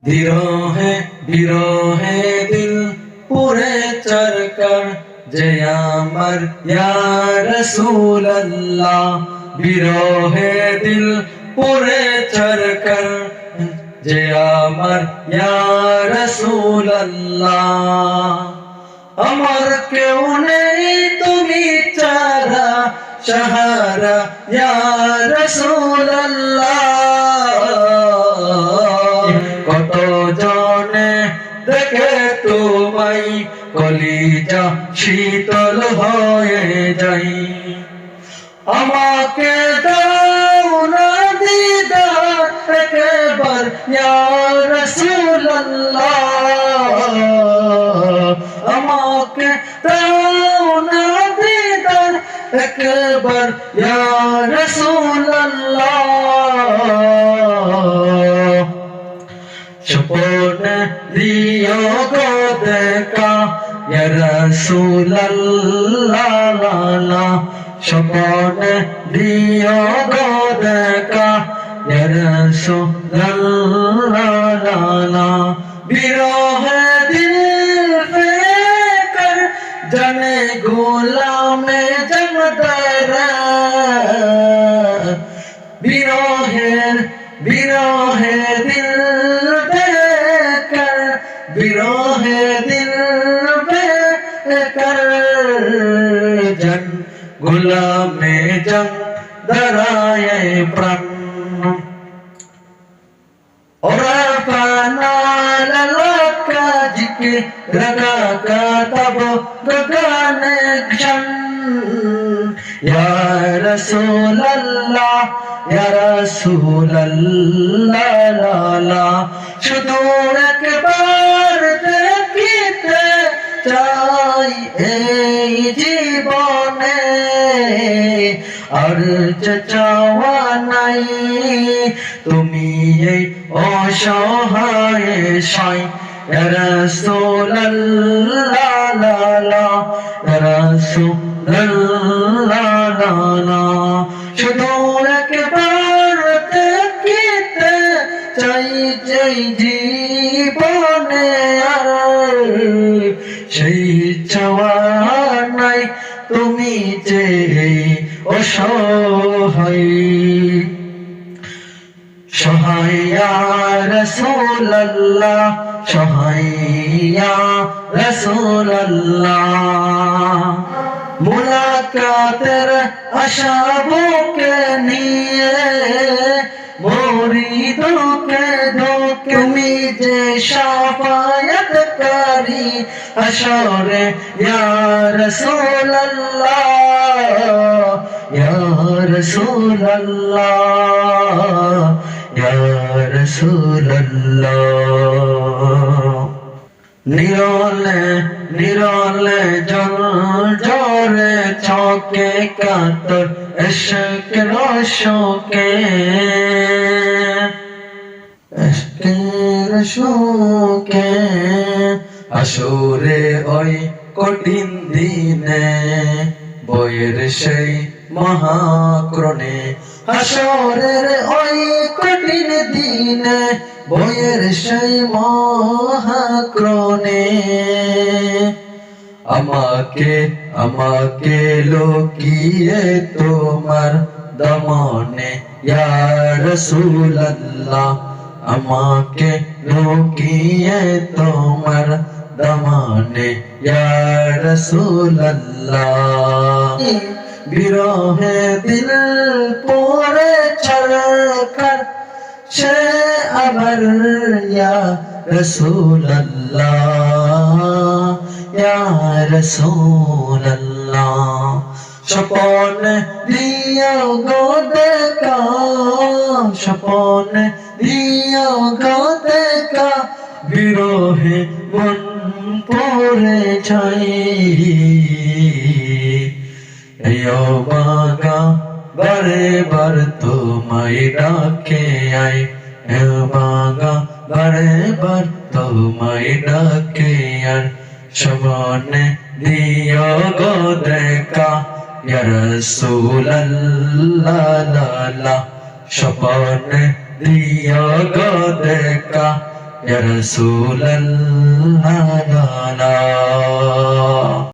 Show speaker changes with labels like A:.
A: বিরহে দিল পুরে চরকর যে আমার ইয়া রাসূলুল্লাহ বিরহে দিল পুরে চরকর যে আমার ইয়া রাসূলুল্লাহ আমার কেউ নেই তুমি চারা সাহারা ইয়া রাসূলুল্লাহ কত জনে দেখে তোমায় কলিজা শীতল হয়ে যাই আমাকে দাও না দিদার একবার ইয়া রাসূলুল্লাহ আমাকে দাও না দিদার একবার ইয়া রাসূলুল্লাহ স্বপ্নে দিও গো দেখা ইয়া রাসূলুল্লাহ স্বপ্নে দিও গো দেখা ইয়া রাসূলুল্লাহ বিরহে দিল ফিকর জানে গোলামে জগদর বিরহে দিল বিরহে দিল বেকর জন গোলামে জং দরায়ে প্রাণ ওরা পানা ললকা জিকে রগা তব গগনে ক্ষণ ইয়া রাসূলুল্লাহ ইয়া রাসূলুল্লাহ শুধু একবার দেখিতে চাই এই জীবনে আর চাওয়া নাই তুমি এই অসহায় সাই ইয়া রাসূলুল্লাহ ইয়া রাসূলুল্লাহ শুধু একবার দেখিতে চাই যেই জীবনে আর সেই চাওয়া নাই তুমি যে অসহায় ইয়া রাসূলুল্লাহ ইয়া রাসূলুল্লাহ মুলাকাতের আশা বুকে নিয়ে মুরিদকে ধোকে তুমি যে শাফায়াতকারী হাশরে ইয়া রাসূলুল্লাহ ইয়া রাসূলুল্লাহ ইয়া রাসূলুল্লাহ নিরলে জরে ছকে কাতর ইশক রশকে আসরে ওই কঠিন দিনে বয়ের সেই মহাক্রণে আসরের ওই কঠিন দিনে বয়ের সেই মহাক্রণে আমাকে লুকিয়ে তোমার দমনে ইয়া রাসূলুল্লাহ আমাকে লুকিয়ে তোমার দমনে ইয়া রাসূলুল্লাহ বিরহে দিল পরে ছলকর সে আবার ইয়া রাসূলুল্লাহ ইয়া রাসূলুল্লাহ স্বপন দিও গো দেখা স্বপন দিও গো দেখা বিরহে মন পড়ে যায় এও বাগা বারে বার তোমায় ডাকে আই এও বাগা বারে বার তোমায় ডাকে আর স্বপনে দিও গো দেখা ইয়া রাসূলুল্লাহ স্বপনে দিও গো দেখা ইয়া রাসূলাল্লাহ লা লা